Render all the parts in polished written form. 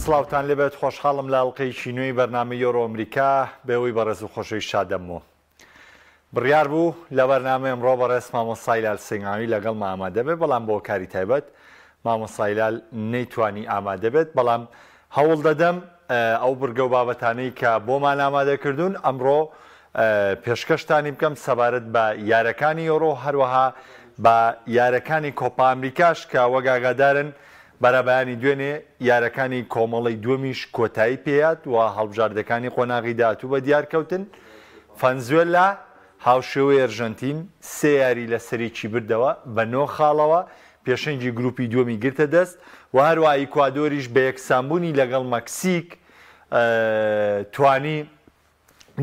سلااوان لێبێت خۆشحاڵم لە ئەڵلقەیەکی نوێی بەرنامەی یۆرۆ ئەمریکا بەوەی بەڕێز و خۆشەوی شادەمەوە. بڕیار بوو لە بەرنامە ئەمڕۆ بەڕێز مامۆستای لال سنگاوی لەگەڵ ئامادە بێت، بەڵام بۆ کاری تایبەت مامۆستای نەیتوانی ئامادە بێت، بەڵام هەوڵ دەدەم ئەو بڕگە و بابەتانەی کە بۆمان ئامادەکردوون ئەمڕۆ پێشکەشتانی بکەم سەبارەت بە یارەکانی یۆرۆ، هەروەها بە یارەکانی کۆپا ئەمریکاش کە وەگاگادارن بەرەبەیانی دوێنێ یارەکانی کۆمەڵی دووەمیش کۆتایی پێات و هەڵبژاردەکانی قۆناغی داهاتوو بە دیارکەوتن. ڤەنزوێلا هاوشێوەی ئەرژەنتین سێ یاری لە سەرێکی بردەوە بە 9 خاڵەوە، پێشەنگی گروپی دووەمی گرتە دەست و هەروە ئیکوادۆریش بە یەکسانبوونی لەگەڵ مەکسیک توانی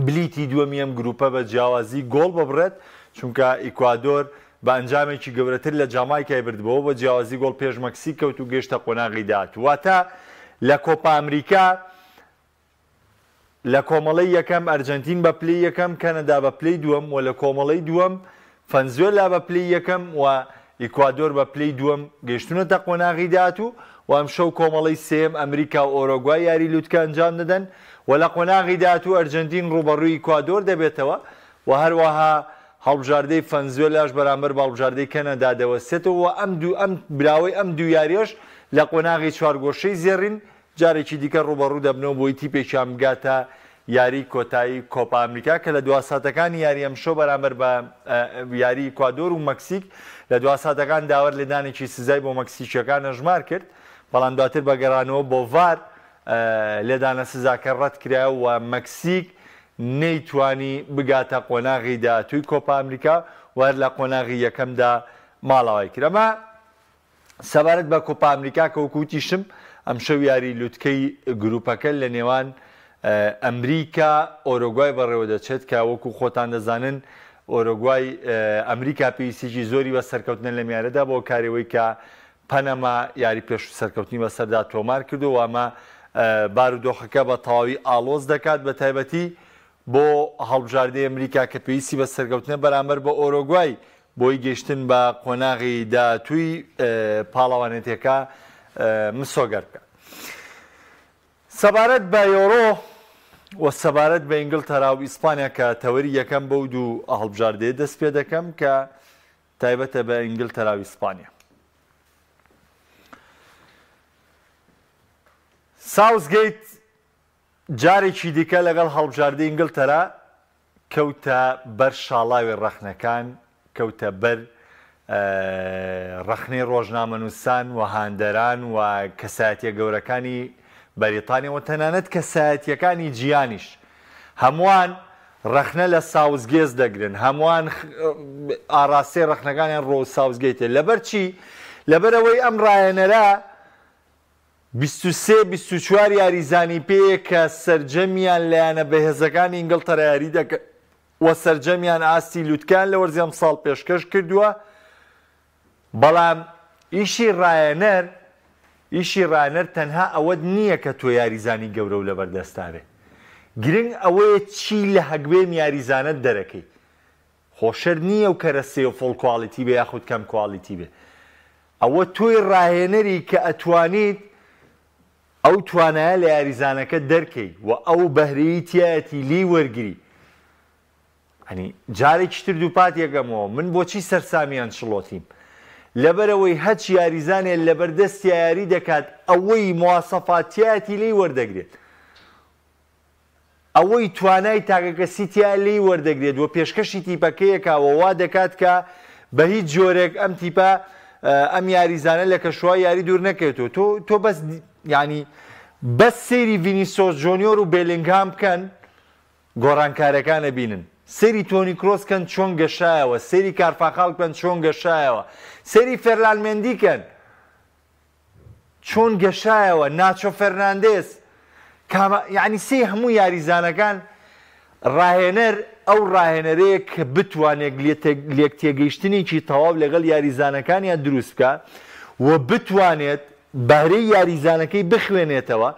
بلیتی دووەمی ئەم گروپە بە جیاوازی گۆڵ ببڕێت، چونکە ئیکوادۆر بە ئەنجامێکی گەورەتر لە جامایکای بردبەوە بە جیاوازی گۆڵ پێش مەکسیک کەوت و گەیشتە قۆناغی داهاتوو. واتە لە کۆپا ئەمریکا لە کۆمەڵەی یەکەم ئەرجەنتین بە پلەی یەکەم، کەنەدا بە پلەی دووەم و لە کۆمەڵەی دووەم ڤەنزوێلا بە پلەی یەکەم و ئیکوادۆر بە پلەی دووەم گەیشتونەتە قۆناغی داهاتوو و ئەم شەو کۆمەڵەی سێم ئەمریکا و ئۆرۆگوای یاری لووتکە ئەنجام دەدەن و لە قۆناغی داهاتوو ئەرجەنتین ڕوبەڕووی ئیکوادۆر دەبێتەوە و هەروەها هەڵبژاردەی ڤەنزوێلاش بەرامبەر بەڵبژاردەی کەنەدا دەوەستێتەوە و ئەم براوەی ئەم دوو یاریەش لە قۆناغی چوارگۆشەی زێڕین جارێکی دیکە ڕوبەڕوو دەبنەوە بۆی تیپێکیان بگاتە یاری کۆتایی کۆپا ئەمریکا کە لە دواساتەکانی یاری ئەمشەو بەرامبەر بە یاری ئیکوادۆر و مەکسیک لە دواساتەکان داوەر لێدانێکی سزای بۆ مەکسیکیەکان ژمار کرد، بەڵام دواتر بەگەڕانەوە بۆ ڤار لێدانە سزاکە ڕەت کرایە و مەکسیک نەیتوانی بگاتە قۆناغی داهاتووی کۆپا ئەمریکا و هەر لە قۆناغی یەکەمدا ماڵاوای کرد. ئەمە سەبارەت بە کۆپا ئەمریکا کە وەکوتیشم ئەم شەو یاری لووتکەی گروپەکە لە نێوان ئەمریکا ئۆرۆگوای بەڕێوە دەچێت کە وەکو خۆتان دەزانن ئۆرۆگوای ئەمریکا پێویستێکی زۆری بە سەرکەوتنە لە میارەدا بۆ کارەوەی کە پەنەما یاری پێش سەرکەوتنی بەسەردا تۆمار کردو و ئەمە بارودۆخەکە بە تەواوی ئاڵۆز دەکات بە تایبەتی بۆ هەڵبژاردەی ئەمریکا کە پێویستی بە سەرکەوتنە بەرامبەر بە ئۆرۆگوای بۆی گەیشتن بە قۆناغی داهاتووی پاڵەوانێتیەکە مسۆگەر بکات. سەبارەت بە یۆرۆ و سەبارەت بە ئینگلتەرا و ئیسپانیا کە تەوەری یەکەم بەو دوو هەڵبژاردەیە دەست پێ دەکەم کە تایبەتە بە ئینگلتەرا و ئیسپانیا. ساوزگەیت جارێکی دیکە لەگەڵ هەڵبژاردەی ئینگلتەرا کەوتە بەر شاڵاوی ڕەخنەکان، کەوتە بەر ڕەخنەی ڕۆژنامەنووسان و هاندەران و کەسایەتیە گەورەکانی بەریتانیا و تەنانەت کەسایەتیەکانی جیانیش هەمووان ڕەخنە لە ساوزگێز دەگرن، هەمووان ئاراستەی ڕەخنەکانیان ڕۆ ساوزگەیتە. لەبەر چی؟ لەبەرەوەی ئەم ڕایەنەرە 23-24 یاریزانی پێیە کە سەرجەمیان لایەنە بەهێزەکانی ئینگلتەرا یاری دەکەن و سەرجەمیان ئاستی لووتکان لە وەرزی ئەم ساڵ پێشکەش کردووە، بەڵام ئیشی ڕایەنەر تەنها ئەوە نییە کە تۆ یاریزانی گەورە و لەبەردەستاوێ، گرنگ ئەوەیە چی لە هەگوێم یاریزانت دەرەکەی. خۆشەر نییە و کەرەسێ و فڵ کواڵیتی بێ یاخود کەم کواڵیتی بێ، ئەوە تۆی ڕایەنەری کە ئەتوانیت ئەو توانایە لە یاریزانەکە دەرکەی و ئەو بەهرەیی تایەتی لی وەرگری. ئەنی جارێکی تر دووپات یەکەمەوە من بۆچی سەرسامیان شڵۆتیم؟ لەبەرەوەی هەچ یاریزانێک لەبەردەستی یاری دەکات ئەوەی مواسەفاتیەتی لی وەردەگرێت، ئەوەی توانای تاکەکەسیتیا لی وەردەگرێت و پێشکەشی تیپەکەیەکەوە وا دەکات کە بە هیچ جۆرێک ئەم تیپە ئەم یاریزانە لە کەشوهای یاری دوور نەکەوێتەوە. تۆ بەس ینی بەس سەیری ڤینیسیۆس جۆنیۆر و بێلینگهام بکەن گۆڕانکارەکانە بینن، سەیری تۆنی کرۆس کەن چۆن گەشایەوە، سەیری کارفاخاڵ کەن چۆن گەشایەوە، سەیری فێرلان مێندی کەن چۆن گەشایەوە، ناچۆ فەرناندێز، یعنی سێ هەموو یاریزانەکان ڕاهێنەر ئەو ڕاهێنەرەیە کە بتوانێت لێک تێگەیشتنێکی تەواو لەگەڵ یاریزانەکانیان دروست بکە و بتوانێت بەهرەی یاریزانەکەی بخوێنێتەوە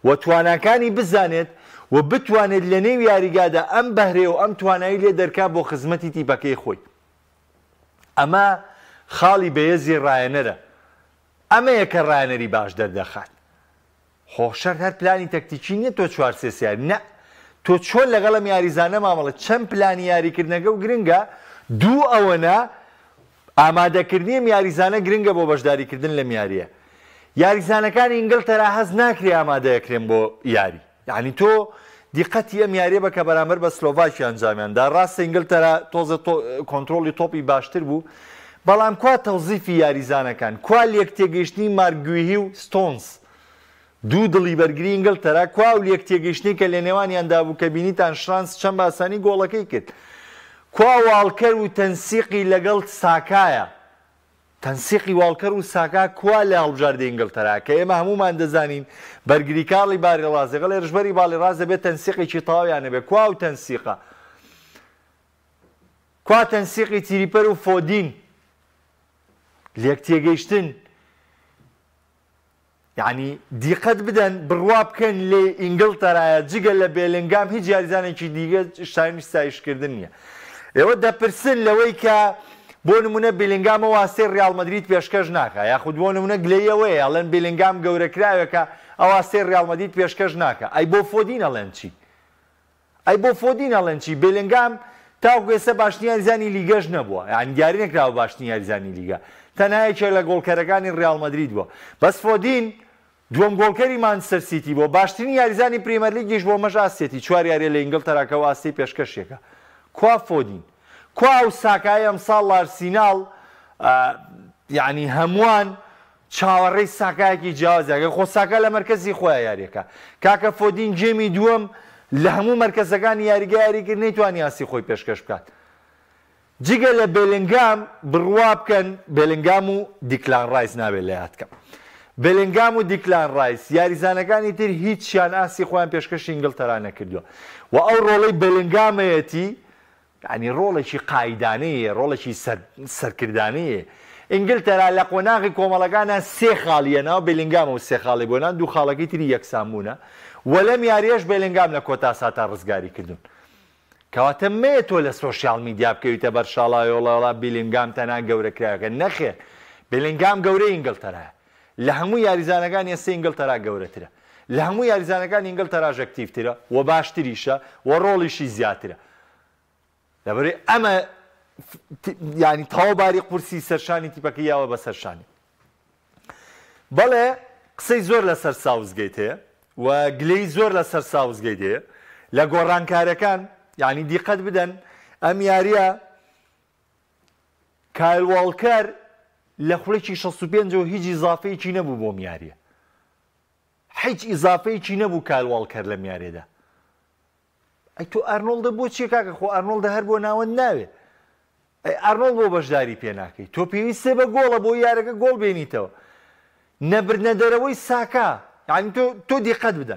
و تواناکانی بزانێت و بتوانێت لە نێو یاریگادا ئەم بەهرێ و ئەم توانایی لێ دەرکات بۆ خزمەتی تیپەکەی خۆی. ئەمە خاڵی بەهێزی ڕایەنەرە، ئەمەیە کە ڕایەنەری باش دەردەخات. خۆشەر هەر پلانی تەکتیکی نییە تۆ 4 سێ نە تۆ چۆن لەگەڵم یاریزانە مامەڵە چەند پلانی یاریکردنەکە و گرنگە دوو ئەوەنە ئامادەکردنی یاریزانە گرنگە بۆ بەشداریکردن لە یاریە یاریزانەکانی ئینگلتەرا هەز ناکرێ ئامادەیەکرێن بۆ یاری یعنی تۆ دیقەتی ئەم یاریە بە کە بەرامبەر بە سلۆڤاکی ئەنجامیاندا ڕاستە ئینگلتەرا تۆزە کۆنتترۆلی تۆپی باشتر بوو بەڵام کوا تەوزیفی یاریزانەکان کوا لێک تێگەیشتنی مارگویهی و ستۆنس دوو دڵی بەرگری ئینگلتەرا کوا و لێک تێگەیشتنی کە لە نێوانیاندا بوو کە بینیتان شرانس چەند باسانی گۆڵەکەی کرد کوا واڵکەر و تەنسیقی لەگەڵ ساکایە تەنسیقی واڵکەر و ساکا کوا لە هەڵبژاردەی ئینگلتەرا کە ئێمە هەمومان دەزانین بەرگری کاڵی باری ڕازێگە لە ڕژبەری باڵی ڕازە بێت تەنسیقێکی تەواویانە بێ کوا و تەنسیقە کوا تەنسیقی تیریپەر و فۆدین لێک تێگەیشتن یعنی دیقەت بدەن بڕوا بکەن لێ ئینگلتەرایە جگە لە بێلنگام هیچ یاریزانێکی دیگە شتانی ستایشکردن نییە ئێوە دەپرسن لەوەی کە بۆ نمونە بێلنگامە واستەی ڕیال مەدرید پێشکەش ناکە یاخود بۆ نمونە گلەیەوەیە ئەڵێن بێلنگام گەورەکراوێکە ئەو واستەی ڕیال مەدرید پێشکەش ناکە ئەی بۆ فۆدین ئەڵێن چی ئەی بۆ فۆدین ئەڵێن چی بێلنگام تاوەکو ئێستا باشنی یاریزانی لیگەش نەبووە یعنی دیاری نەکراوە باشنی یاریزانی لیگە تەنها یەکێک لە گۆڵکەرەکانی ڕیال مەدرید بووە بەس فۆدین دووەم گۆڵکەری مانچستەر سیتی بۆ باشترین یاریزانی پریمەر لیگیش بۆ مەژ ئاسێتی 4 یاریە لە ئینگلتەرا کە واستەی پێشکەشێکە کوا فۆدین کوا و ساکای ئەمساڵ لە ئارسیناڵ یعنی هەمووان چاوەڕێی ساکایەکی جیاوازەکە خۆ ساکا لە مەرکەزی خۆیان یاریەکە کاکە فۆدین جێمی دووەم لە هەموو مەرکەزەکانی یاریگە یاریکرد نەیتوانی یاسی خۆی پێشکەش بکات جگە لە بێلنگام بڕوا بکەن بێلنگام و دیکلان ڕایس نابێت لە یاد بکەم بێلنگام و دیکلان ڕایس یاریزانەکانی تر هیچیان ئاسی خۆیان پێشکەشی ئینگلتەرا نەکردووە و ئەو ڕۆڵەی بێلنگامەیەتی ینی ڕۆڵێکی قایدانەیە ڕۆڵێکی سەرکردانەیە ئینگلتەرا لە قۆناغی کۆمەڵەکانە 3 خاڵیەنەوە بێلنگامە و 3 خاڵی بۆنان دوو خاڵەکەی تری یەکسان بوونە و لەم یاریەش بێلنگام لە کۆتا ساتا ڕزگاری کردوون کەواتە مێ تۆ لە سۆشیال میدیا بکەویتە بەرشاڵایۆڵەڵا بێلنگام تەنها گەورەکراوەکە نەخێر بێلنگام گەورەی ئینگلتەرایە لە هەموو یاریزانەکان ئێستا ئینگلتەرا گەورەترە لە هەموو یاریزانەکان ئینگلتەراژ ئەکتیڤترە و باشتریشە و ڕۆڵیشی زیاترە لەبەرێ ئەمە ینی تاوەباری قورسی سەرشانی تیپەکە یاوە بە سەرشانی بەڵێ قسەی زۆر لەسەر ساوزگەیت هەیە و گلەی زۆر لەسەر ساوزگەیت هەیە لە گۆڕانکارەکان یعنی دیقەت بدەن ئەم یاریە کایل واڵکەر لە خوڵێکی 65 هیچ ئیزافەیەکی نەبوو بۆ یاریە هیچ ئیزافەیەکی نەبوو کایل واڵکەر لە یاریەدا ئەی تۆ ئارنۆڵدە بۆ چیە کاکە خۆ ئارنۆڵدە هەر بۆ ناوەند ناوێ ئەی ئارنۆڵ بۆ بەشداری پێ ناکەی تۆ پێویستێ بە گۆڵە بۆ یارەکە گۆڵ بێنیتەوە نەبردنە دەرەوەی ساکا یعنی تۆ دیقەت بدە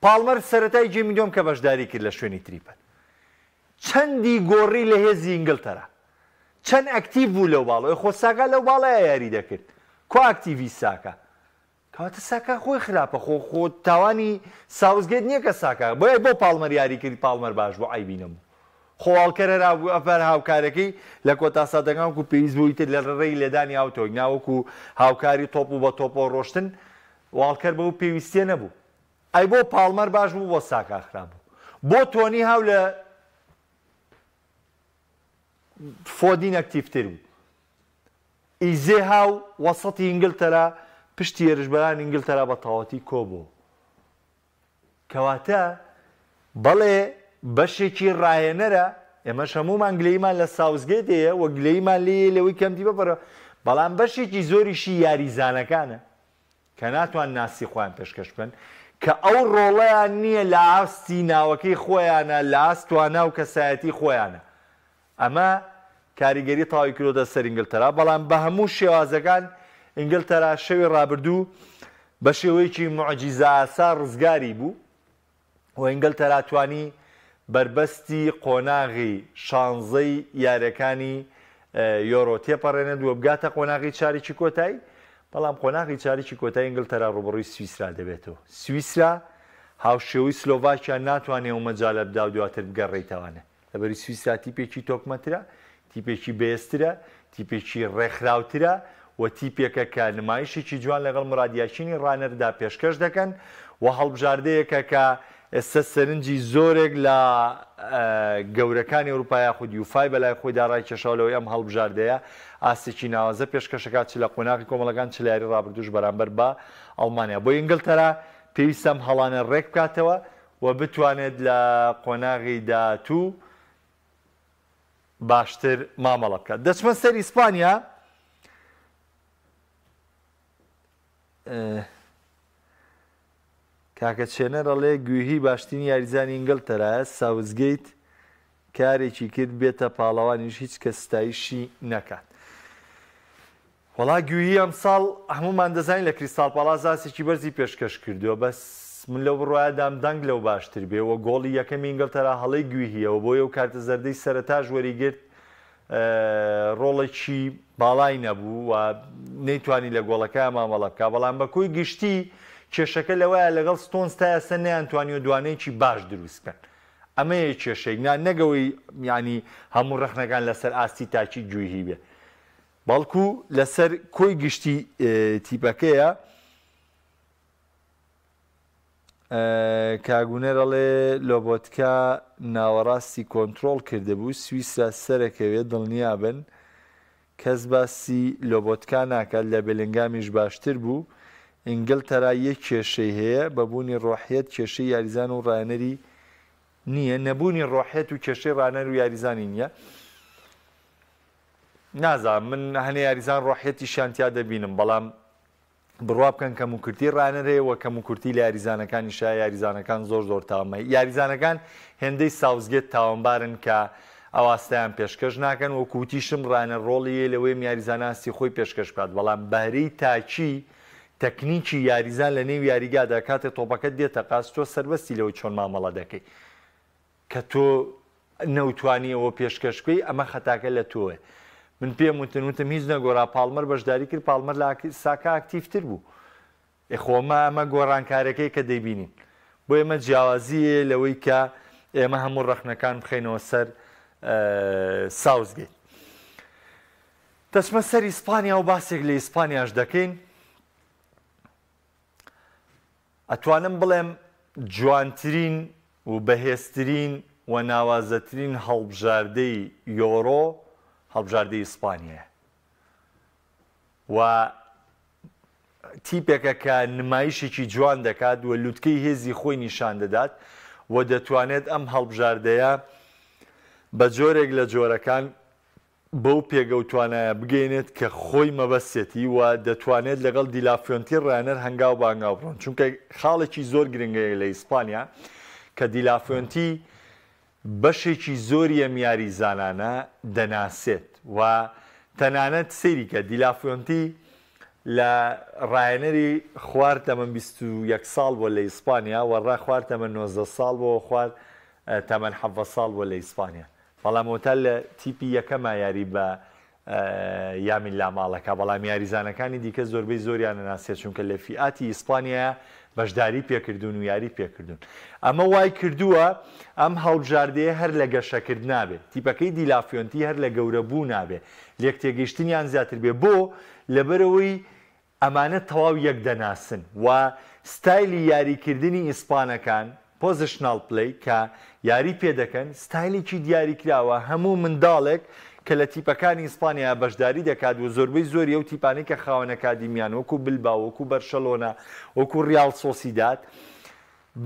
پاڵمەر سەرەتای جێمی دۆم کە بەشداری کرد لە شوێنی تریپەر چەندی گۆڕی لە هێزی ئینگلتەرا چەند ئەکتیڤ بوو لەو باڵەوەی خۆ ساکا لەو باڵەیە یاری دەکرد کۆ ئەکتیڤی ساکا کەواتە ساکا خۆی خراپە خۆ تاوانی ساوزگێت نییە کە ساکا بۆیە بۆ پاڵمەر یاری کردی پاڵمەر باش بۆ ئایبی نەبوو خۆواڵکەرە رابوو ئەفەر هاوکارەکەی لە کۆتا سادەکان وەکو پێویست بووی تر لە ڕێی لێدانی ئاوتۆک ناوەکو هاوکاری تۆپ و بە تۆپۆ ڕۆشتن واڵکەر بەو پێویستیە نەبوو ئەی بۆ پاڵمەر باش بوو بۆ ساکا خراپ بوو بۆ تۆنی هاو لە فۆدین ئەکتیڤتر بوو ئیزێ هاو وەسەتی ئینگلتەرا پشتی هێرشبەرانی ئینگلتەرا بە تەواوەتی کۆبوو کەواتە بەڵێ بەشێکی ڕاهێنەرە ئێمەش هەموومان گلەیمان لە ساوزگێت هەیە و گلەیمان لێ لەوەی کەمتی ببەرە بەڵام بەشێکی زۆریشی یاریزانەکانە کە ناتوان ناسی خۆیان پێشکەش بکەن کە ئەو ڕۆڵەیان نییە لە ئاستی ناوەکەی خۆیانە لە ئاستوانە و کەسایەتی خۆیانە ئەمە کاریگەری تاوی کرۆدە سەر ئینگلتەرا بەڵام بە هەموو شێوازەکان ئینگلتەرا شەوی ڕابردوو بە شێوەیەکی موعجیزەئاسا ڕزگاری بوو و ئینگلتەرا توانی بربەستی قۆناغی شانزەی یاریەکانی یۆرۆ تێپەڕێنێت و بگاتە قۆناغی چارێکی کۆتایی بەڵام قۆناغی چارێکی کۆتایی ئینگلتەرا ڕوبڕووی سویسرا دەبێتەوە سویسرا هاوشێوەی سلۆڤاکیا ناتوانێ و مەجالە بدا و دواتر بگەڕێیتەوانە لەبەری سویسرا تیپێکی تۆکمەترە تیپێکی بێسترە تیپێکی ڕێکخراوترە و تیپێکە کە نمایشێکی جوان لەگەڵ مرادیاشینی ڕانەردا پێشکەش دەکەن و هەڵبژاردەیەکە کە ئێستا سەرنجی زۆرێک لە گەورەکانی ئەوروپای یاخود یوفای بەلای خۆیدا ڕایکێشاولەوەی ئەم هەڵبژاردەیە ئاسێکی ناوازە پێشکەشەکات چ لە قۆناغی کۆمەڵەکان چ لە یاری ڕابردووش بەرامبەر بە ئەڵمانیا. بۆ ئینگلتەرا پێویستە ئەم هەڵانە ڕێک بکاتەوە و بتوانێت لە قۆناغی داهاتوو باشتر مامەڵە بکات. دەچمە سەر ئیسپانیا. کاکە چێنەرەڵێ گوێهی باشترین یاریزانی ئینگلتەرایە ساوزگەیت کارێکی کرد بێتە پاڵەوانیش هیچ کەس ستایشی نەکات. وەڵا گوێهی ئەمساڵ هەمومان دەزانین لە کریستال پالاس ئاسێکی بەرزی پێشکەش کردووە، بەس من لەو بڕواایەدام دەنگ لەو باشتر بێ و گۆڵی یەکەمی ئینگلتەرا هەڵەی گوێهیەوە بۆ ئەو کارتە زەردەی سەرەتاش وەریگرت ڕۆڵێکی باڵای نەبوو و نەیتوانی لە گۆڵەکە مامەڵە بکە، بەڵام بە کۆی گشتی کێشەکە لەوەیە لەگەڵ ستۆنز تا ئێستا نەیانتوانی و دوانەیەکی باش دروستکەن. ئەمەیە کێشەی نەگەوەی ینی هەموو ڕەخنەکان لەسەر ئاستی تاکی گوێهی بێ، بەڵکو لەسەر کۆی گشتی تیپەکەیە. کاگونەرەڵێ لۆبۆتکا ناوەڕاستی کۆنتترۆل کردهبوو، سویسرا سەرەکەوێت دڵنیابن کەس باسی لۆبۆتکا ناکات، لە بێلنگامیش باشتر بوو. ئینگلتەرا یەک کێشەی هەیە بەبوونی ڕۆحیەت کێشەی یاریزان و ڕانەری نییە، نەبوونی ڕۆحیەت و کێشەی ڕانەر و یاریزانی نییە. نازانم من هەنێ یاریزان ڕۆحیەتی شانتیا دەبینم، بەڵام بڕوا بکەن کەم و کورتی ڕانەر هەیە و کەم و کورتی لە یاریزانەکانی شای یاریزانەکان زۆر تاوانمە. یاریزانەکان هێندەی ساوزگێت تاوانبارن کە ئەواستەیان پێشکەش ناکەن و کوتیشم ڕانە ڕۆڵیە لەوەی یاریزاناستی خۆی پێشکەش بکات، بەڵام بەهرەی تاچی تەکنیکی یاریزان لە نێو یاریگادا کاتێ تۆپەکەت دێتە قاس تۆ سەربەستی لەوەی چۆن مامەڵە دەکەی کە تۆ نەوتوانیەوە پێشکەش بکەی، ئەمە خەتاکە لە تۆیە. من پێم وتم هیچ نەگۆڕا پاڵمەر بەشداری کرد، پاڵمەر لە ساکە ئاکتیفتر بوو. ئێخۆمە ئەمە گۆڕانکارەکەی کە دەیبینین، بۆ ئێمە جیاوازیە لەوەی کە ئێمە هەموو ڕەخنەکان بخەینەوە سەر ساوزگەیت. دەچمە سەر ئیسپانیا و باسێک لە ئیسپانیاش دەکەین. ئەتوانم بڵێم جوانترین و بەهێزترین و ناوازەترین هەڵبژاردەی یۆرۆ هەڵبژاردەی ئیسپانیایە و تیپێکە کە نمایشێکی جوان دەکات و لووتکەی هێزی خۆی نیشان دەدات و دەتوانێت ئەم هەڵبژاردەیە بە جۆرێک لە جۆرەکان بەو پێگەوتوانایە بگەینێت کە خۆی مەبەستێتی و دەتوانێت لەگەڵ دیلافیۆنتی ڕانەر هەنگاو بانگاو بڕۆن، چونکە خاڵێکی زۆر گرنگەیە لە ئیسپانیا کە دیلافیۆنتی بەشێکی زۆری ئەم یاریزانانە دەناسێت و تەنانەت سەیری کە دیلافیۆنتی لە ڕایەنەری خوارد تەمەن 21 ساڵ بۆ لە ئیسپانیا و ڕا خوارد تەمەن 19 ساڵ بۆ خوارد تەمەن 7 ساڵ بۆ لە ئیسپانیا، بەڵام ئۆتال لە تیپی یەکەمە یاری بە یامین لاماڵەکە، بەڵام یاریزانەکانی دیکە زۆربەی زۆریان نەناسێت چونکە لە فیئاتی ئیسپانیا بەشداری پێکردوون و یاری پێکردوون. ئەمە وای کردووە ئەم هەڵبژاردەیە هەر لە گەشەکرد نابێت، تیپەکەی دیلافیۆنتی هەر لە گەورەبوو نابێت، لێک تێگەیشتنیان زیاتر بێ، بۆ لەبەرەوەی ئەمانە تەواو یەک دەناسن و ستایلی یاریکردنی ئیسپانەکان پۆزیشنال پلەی کە یاری پێ دەکەن ستایلێکی دیاری کراوە. هەموو منداڵێک کە لە تیپەکانی ئیسپانیا بەشداری دەکات و زۆربەی زۆری ئەو تیپانەی کە خاوەنە کادیمیان وەکو بلباو، وەکو بەرشەلۆنا، وەکو ریال سۆسیداد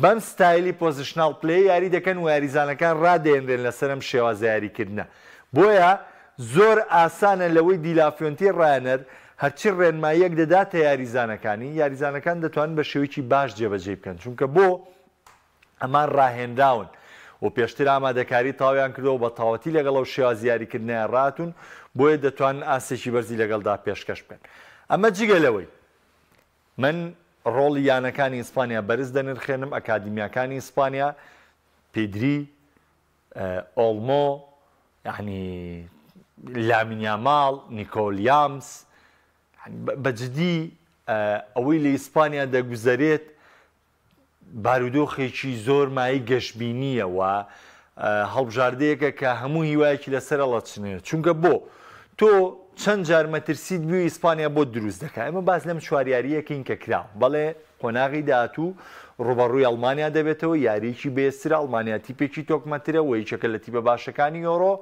بەم ستایلی پۆزیشنال پلەی یاری دەکەن و یاریزانەکان ڕادێنرێن لەسەر ئەم شێوازە یاریکردنە. بۆیە زۆر ئاسانە لەوەی دیلافیۆنتی ڕایەنەر هەرچی ڕێنماییەک دەداتە یاریزانەکانی، یاریزانەکان دەتوانن بە شێوەیەکی باش جێبەجێ بکەن، چونکە بۆ ئەمان ڕاهێنراون و پێشتر ئامادەکاری تاویان کردەوە بە تاوەتی لەگەڵ ئەو شێواز یاریکردنیان ڕاتون، بۆیە دەتوانن ئاسێکی بەرزی لەگەڵدا پێشکەش بکەن. ئەمە جگە لەوەی من ڕۆڵی یانەکانی ئیسپانیا بەرز دەنرخێنم. ئەکادیمیاکانی ئیسپانیا پێدری، ئۆڵمۆ، یعنی لامین یاماڵ، نیکۆلیامس، بەجددی ئەوەی لە ئیسپانیا دەگوزارێت بارودۆخێکی زۆر مای گەشتبینیە و هەڵبژاردەیەکە کە هەموو هیوایەکی لەسەر ئەڵەچنێت، چونکە بۆ تۆ چەند جار مەترسیت بوو ئیسپانیا بۆ دروست دەکات. ئەمە باز لەم چواریاریەکەین کە کراوە، بەڵێ قۆناغی داهاتوو ڕوبەڕووی ئەڵمانیا دەبێتەوە یاریکی بێسترە ئەڵمانیا تیپێکی تۆکمەترە و یەکێکە لە تیپە باشەکانی یۆڕۆ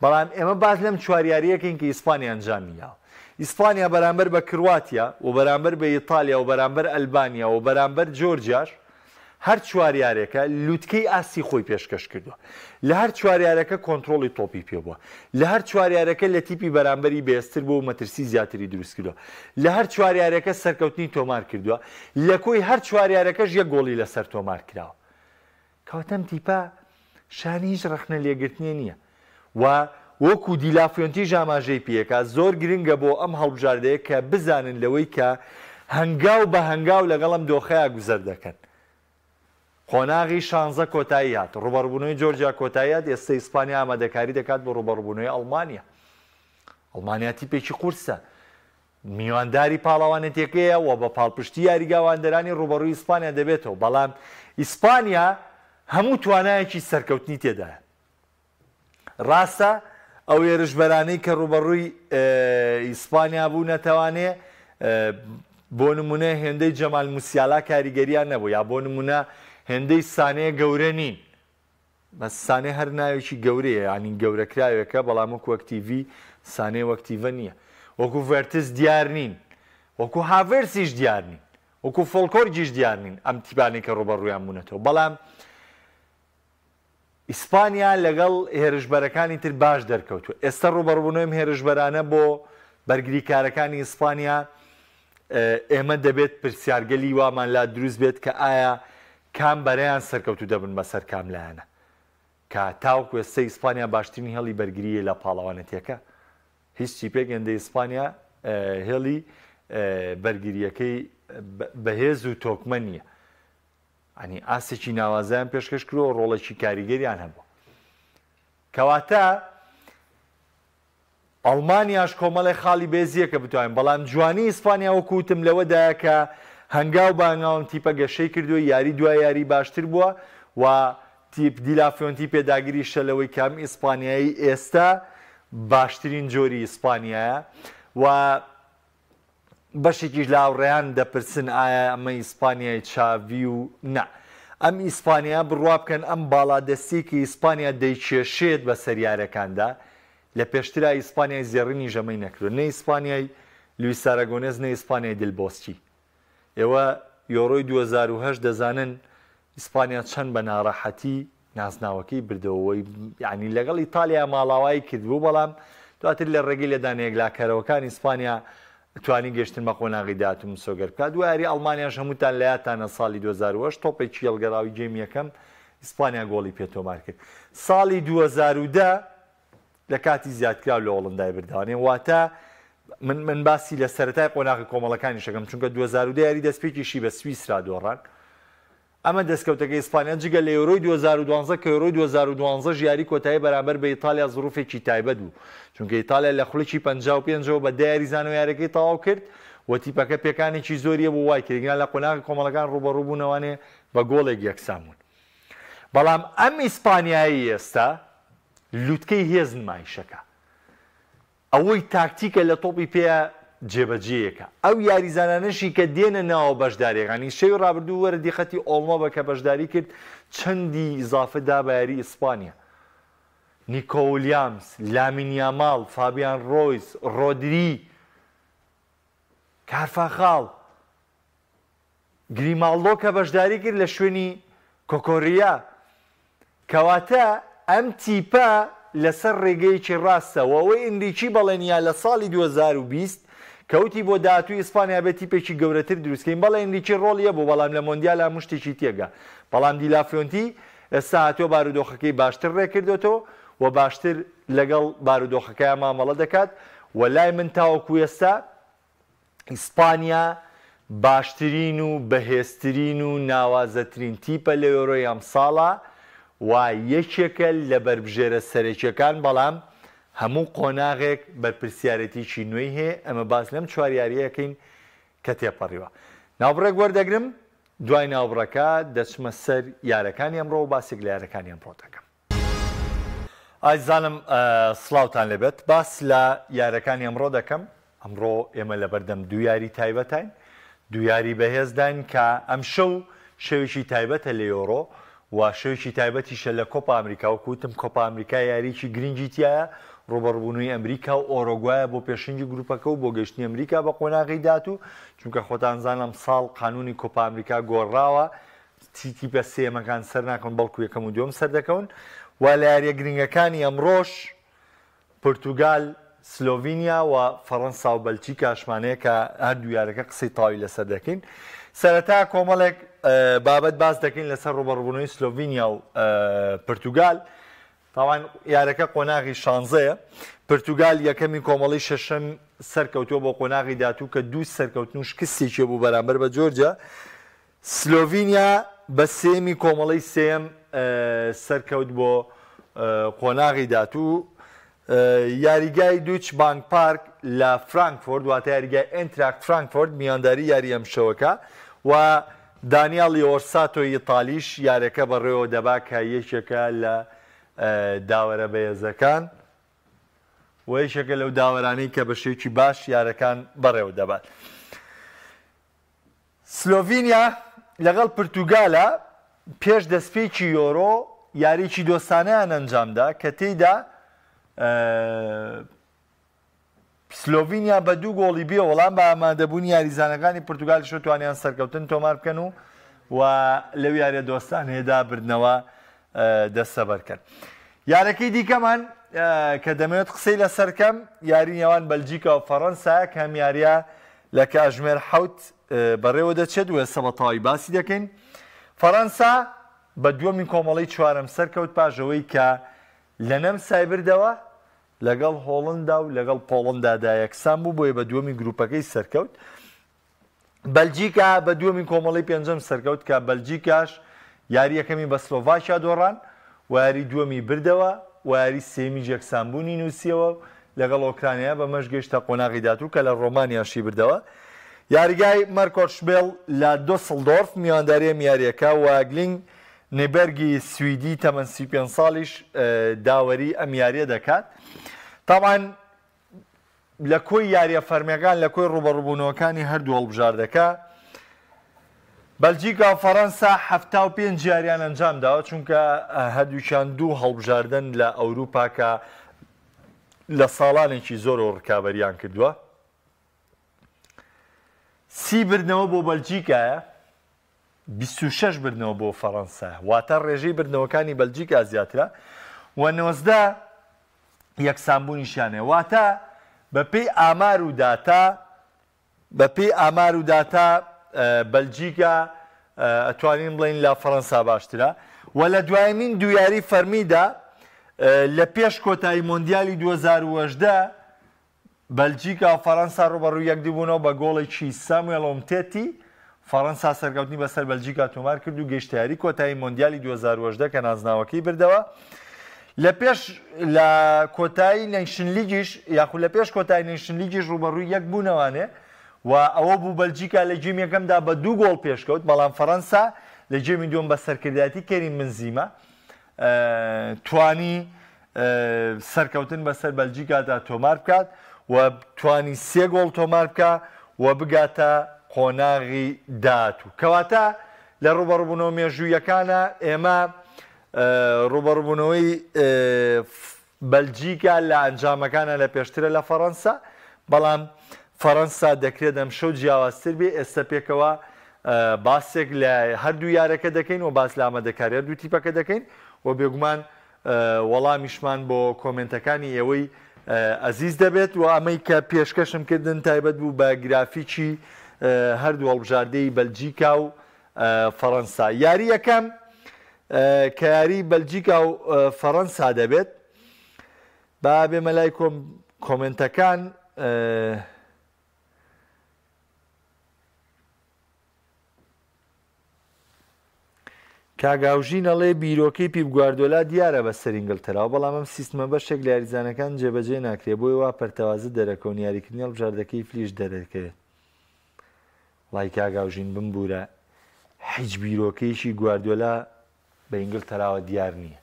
بەڵام ئێمە باز لەم چواریاریەکەین کە ئیسپانیا ئەنجامیاوە ئیسپانیا بەرامبەر بە کرواتیا و بەرامبەر بە ئیتالیا و بەرامبەر ئەلبانیا و بەرامبەر جۆرجیاش هەر چواریارێکە لووتکەی ئاسی خۆی پێشکەش کردووە لە هەر چواریارەکە کۆنتترۆڵی تۆپی پێبووە لە هەر چواریارەکە لە تیپی بەرامبەری بێستر بۆ مەترسی زیاتری دروست کردووە لە هەر چواریارەکە سەرکەوتنی تۆمار کردووە لە کۆی هەر چواریارەکەش یەک گۆڵی لەسەر تۆمار کراوە کەواتەم تیپە شانی هیچ ڕەخنە لێگرتنیە نییە و وەکو دیلافۆنتی ژاماژەی پێکە زۆر گرنگە بۆ ئەم هەڵبژاردەیە کە بزانن لەوەی کە هەنگاو بە هەنگاو لەگەڵم دۆخەیە گوزەر دەکەن قۆناغی 16 کۆتایی هات ڕوبەڕبوونەوەی جۆرجیا کۆتایی هات ئێستا ئیسپانیا ئامادەکاری دەکات بۆ ڕوبەڕبوونەوەی ئەڵمانیا ئەڵمانیا تیپێکی قورسە میوانداری پاڵەوانێتەکەیە و بە پاڵپشتی یاریگاواندەرانی ڕوبەڕووی ئیسپانیا دەبێتەوە بەڵام ئیسپانیا هەموو توانایەکی سەرکەوتنی تێدایە ڕاستە ئەو ێرشبەرانەی کە ڕوبەڕووی ئیسپانیا بوو نەتەوانێ بۆ نمونە هێندەی جەمال موسیالا کاریگەریان نەبوو یا بۆ نمونە هێندەی سانەیە گەورە نین بەس سانێ هەر ناوێکی گەورەیە ینی گەورەکراوێکە بەڵام وەکو وەکتیڤی سانەی وەکتیڤە نییە وەکو ڤێرتس دیار نین وەکو هاڤێرسیش دیار نین وەکو فۆلکۆرجیش دیار نین ئەم تیپانێک کە ڕوبەڕوویان بوونەتەوە بەڵام ئیسپانیا لەگەڵ هێرشبەرەکانی تر باش دەرکەوتووە ئێستا ڕوبەڕبوونەوەی هێرشبەرانە بۆ بەرگریکارەکانی ئیسپانیا ئێمە دەبێت پرسیارگەلی وامان لا دروست بێت کە ئایا کام بەرەیان سەرکەوتو دەبن بەسەر کام لایەنە کە تاوەکو ئێستا ئیسپانیا باشترینی هێڵی بەرگریە لە پاڵەوانێتیەکە هیچ چیپێک هێندە ئیسپانیا هێڵی بەرگریەکەی بەهێز و تۆکمە نییە ئەنی ئاسێکی ناوازیان پێشکەش کردەوە ڕۆڵێکی کاریگەریان هەبوو کەواتە ئەڵمانیاش کۆمەڵی خاڵی بێزیە کە بتوانین بەڵام جوانی ئیسپانیا وەکوتم لەوەدایە کە هەنگاو بانگاوم تیپە گەشەی کردووە یاری دوای یاری باشتر بووە و تیپ دیلافۆنتی پێداگیری شەلەوەی کام ئیسپانیایی ئێستا باشترین جۆری ئیسپانیایە و بەشێکیش لاوڕێیان دەپرسن ئایا ئەمە ئیسپانیای چاوی و نا ئەم ئیسپانیا بڕوا بکەن ئەم باڵادەستی کە ئیسپانیا دەیکێشێت بە سەریارەکاندا لە پێشترا ئیسپانیای زێڕینی ژەمەی نەکردو نە ئیسپانیای لویس ئاراگۆنێز نە ئیسپانیای دلبۆسچی ئێوە یۆڕۆی 2010 دەزانن ئیسپانیا چەند بە ناڕەحەتی نازناوەکەی بردەوەی یعنی لەگەڵ ئیتالیا ماڵاوایی کردبوو بەڵام دواتر لە ڕێگەی لەدانەیەک لاکەرەوەکان ئیسپانیا توانی گەشتن بە قۆناغی داهاتوو سۆگەر بکات دوایاری ئەڵمانیاش هەمووتان لە یادتانە ساڵی 2010 تۆپێکی هێڵگەڕاوی جێمی یەکەم ئیسپانیا گۆڵی پێتۆمار کرد ساڵی 2010 لە کاتی زیادکراو لە ئۆڵندای برداوانێ واتە من باسی لە سەرەتای قۆناغی کۆمەڵەکانی شەکەم چونکە 2010 یاری دەستپێکیشی بە سویسرا دۆڕان ئەمە دەستکەوتەکە ئیسپانیا جگە لە یۆرۆی 2012 کە یۆرۆی 2012 ژیاری کۆتایی بەرامبەر بە ئیتالیا زروفێکی تایبەت بوو چونکە ئیتالیا لە خوڵێکی 55 بە دایاری زانۆیارەکەی تەواو کرد و تیپەکە پێکانێکی زۆریە بۆ وای کردگیان لە قۆناغی کۆمەڵەکان ڕوبەڕوو بوونەوانێ بە گۆڵێک یەکسان بەڵام ئەم ئیسپانیایی ئێستا لووتکەی هێز نمایشەکە ئەوەی تاکتیکە لە تۆپی پێ جێبەجێیەکە ئەو یاریزانانەشی کە دێنە ناوە بەشداریەکانی شەوی ڕابردوو وەرە دیقەتی ئۆڵمە بە کە بەشداری کرد چەندی ئیزافەدا بە یاری ئیسپانیا نیکۆ ویلیامز لامین یامال فابیان ڕۆیز ڕۆدری کارفاخاڵ گریماڵدۆ کە بەشداری کرد لە شوێنی کۆکۆڕیا کەواتە ئەم تیپە لەسەر ڕێگەیەکی ڕاستەوە ئەوەی ئەندێکی بەڵێنیا لە ساڵی 2020 کەوتی بۆ داهاتووی ئیسپانیا بێت تیپێکی گەورەتر دروستکەین بەڵێ ئەندێکی ڕۆڵیە بۆ بەڵام لە مۆندیال هەموو شتێکی تێگا بەڵام دیلافۆنتی ئێستا هاتووە بارودۆخەکەی باشتر ڕێکردێتەوە و باشتر لەگەڵ بارودۆخەکەیان مامەڵە دەکات و لای من تاوەکو ئێستا ئیسپانیا باشترین و بەهێزترین و ناوازەترین تیپە لە یۆرۆی ئەم ساڵە و یەکێکە لە بەربژێرە سەرەکیەکان بەڵام هەموو قۆناغێک بەرپرسیارەتیی نوێی هەیە ئەمە باس لەم چواریاریەکەین کە تێپەڕیوە ناوبڕێک وەردەگرم دوای ناوبڕەکە دەچمە سەر یارەکانی ئەمڕۆ و باسێک لە یارەکانی ئەمڕۆ دەکەم ئایزانم سڵاوتان لەبێت باس لە یارەکانی ئەمڕۆ دەکەم ئەمڕۆ ئێمە لە بەردەم دوو یاری تایبەتین دویاری بەهێزداین کە ئەم شەو شەوێکی تایبەتە لە یۆڕۆ و شەوێکی تایبەتیشە لە کۆپا ئەمریکا و کوتم کۆپا ئەمریکا یاریی گرنگی تایە ڕوبەڕبوونەوەی ئەمریکا و ئۆرۆگوایە بۆ پێشنجی گروپەکە و بۆ گەشتنی ئەمریکا بە قۆناغی دات و چونکە خۆتانزانم ساڵ قانونی کۆپا ئەمریکا گۆڕاوە تیپە سێمەکان سەر ناکەن بەڵکو یەکەم و دووەم سەر دەکەون و لە یاریە گرنگەکانی ئەمڕۆژ پورتوگال سلۆڤینیا و فەڕەنسا و بەلجیکا شمانەیە کە هەردوو یارەکە قسەی تاوی لەسەر دەکەین سەرەتا کۆمەڵێک بابەت باس دەکەین لەسەر ڕوبەڕبوونەوەی سلۆڤینیا و پورتوگال تاوان یارەکە قۆناغی شانزەیە پورتوگال یەکەمی کۆمەڵی شەشەم سەرکەوتووە بۆ قۆناغی داتوو کە دوو سەرکەوتن و شکستێکی بوو بەرامبەر بە جۆرجیا سلۆڤینیا بە سێمی کۆمەڵی سێم سەرکەوت بۆ قۆناغی داتوو یاریگای دووچ بانک پارک لە فرانکفۆرت واتە یاریگای ئێنتراکت فرانکفۆرت میانداری یاری ئەم شەوەکە و دانیاڵی ئۆرساتۆی ئیتالیش یارەکە بەڕێوە دەبا کە یەکێکە لە داوەرە بەهێزەکان و یەکێکە لەو داوەرانەی کە بە شێوکی باش یارەکان بەڕێوە دەبات سلۆڤینیا لەگەڵ پورتوگالە پێش دەستپێکی یۆرۆ یاریی دۆستانەیان ئەنجامدا کە تێیدا سلۆڤینیا بە دوو گۆڵی بێ وەڵام بە ئامادەبوونی یاریزانەکانی پورتوگالی شۆ توانیان سەرکەوتن تۆمار بکەن و لەو یاریە دۆستانەیەدا بردنەوە دەستەبەرکەن یارەکەی دیکەمان کە دەمەوێت قسەی لەسەرکەم یاری نێوان بەلجیکا و فەڕەنسا کەم یاریە لە کاتژمێر 7 بەڕێوە دەچێت و ئێستا بە تەواوی باسی دەکەین فەڕەنسا بە دووەمی کۆمەڵی چوارەم سەرکەوت پاشەوەی کە لە نەم سایبردەوە لەگەڵ هۆڵندا و لەگەڵ پۆڵندا یەکسان بوو بۆیە بە دووەمی گروپەکەی سەرکەوت بەلجیکا بە دووەمی کۆمەڵی پێنجەم سەرکەوت کە بەلجیکاش یاری یەکەمی بە سلۆڤاکیا دۆڕان و یاری دووەمی بردەوە و یاری سێمی یەکسانبوونی نووسیەوە لەگەڵ ئۆکرانیا بە مەش گەیشتە قۆناغی داتوو کە لە ڕۆمانیاشی بردەوە یاریگای مەرکۆشبێڵ لە دۆسڵدۆرف میوانداریە یاریەکە و گلینگ نێبەرگی سویدی تەمەن 35 ساڵیش داوەری ئەم یاریە دەکات تاوان لە کۆی یاریە فەرمیەکان لە کۆی ڕوبەڕووبوونەوەکانی هەردوو هەڵبژار دەکا بەلجیکا و فەڕەنسا 75 یاریان ئەنجام داوە چونکە هەردووچیان دوو هەڵبژاردن لە ئەوروپا کە لە ساڵانێکی زۆر ڕکابەریان کردووە 30 بردنەوە بۆ بەلجیکایە 26 بردنەوە بۆ فەڕەنسا واتە ڕێژەی بردنەوەکانی بەلجیکا زیاترە و 19 یەکسانبوونیشیانێ واتە بەپێی ئامار و داتا بەلجیکا ئەتوانین بڵین لە فەڕەنسا باشترە و لە دوایمین دوویاری فەرمیدا لە پێش کۆتایی مۆندیالی 2018 بەلجیکا و فەڕەنسا ڕوبەڕووی یەکدیبوونەوە بە گۆڵێکی ساموێڵ ئۆمتێتی فەڕەنسا سەرکەوتنی بەسەر بەلجیکا تۆمار کرد و گەیشتیاری کۆتایی مۆندیالی 2018 کە نازناوەکەی بردەوە لە پێش لە کۆتایی نەیشن لیگیش یاخود لە پێش کۆتایی نەیشن لیگیش ڕوبەڕووی یەک بوونەوانێ و ئەوە بوو بەلجیکا لە جێمی یەکەمدا بە 2 گۆڵ پێشکەوت بەڵام فەڕەنسا لە جێمی دووەم بە سەرکردایەتی کەریم بنزیمە توانی سەرکەوتن بەسەر بەلجیکادا تۆمار بکات و توانی 3 گۆڵ تۆمار بکە و بگاتە قۆناغی داتوو کەواتە لە ڕوبەڕووبوونەوە مێژوویەکانە ئێمە ڕوبەڕووبوونەوەی بەلجیکا لە ئەنجامەکانە لە پێشترە لە فەڕەنسا بەڵام فەڕەنسا دەکرێت ئەم شەو جیاوازتر بێ ئێستا پێکەوە باسێک لە هەردوو یارەکە دەکەین و باس لە ئامادەکاری هەردوو تیپەکە دەکەین و بێگومان وەڵامیشمان بۆ کۆمنتەکانی ئێوەی ئەزیز دەبێت و ئەمەی کە پێشکەشم کردن تایبەت بوو بە گرافیکی هەردوو هەڵبژاردەی بەلجیکا و فەڕەنسا یاری یەکەم کە یاری بەلجیکا و فەڕەنسا دەبێت با بێمە لای کۆمنتەکان کاگاوژین ئەڵێ بیرۆکەی پیپ گواردیۆلا دیارە بە سەر ئینگلتەرا بەڵام ئەم سیستمە بەشێک لە یاریزانەکان جێبەجێ ناکرێت بۆی وا پەرتەوازە دەرەکەون یاریکردنی هەڵبژاردەکەی فلیش دەرەکەوێت وڵای کاگاوژین بمبورە هیچ بیرۆکەیەکی گواردیۆلا بە ئینگلتەراوە دیار نییە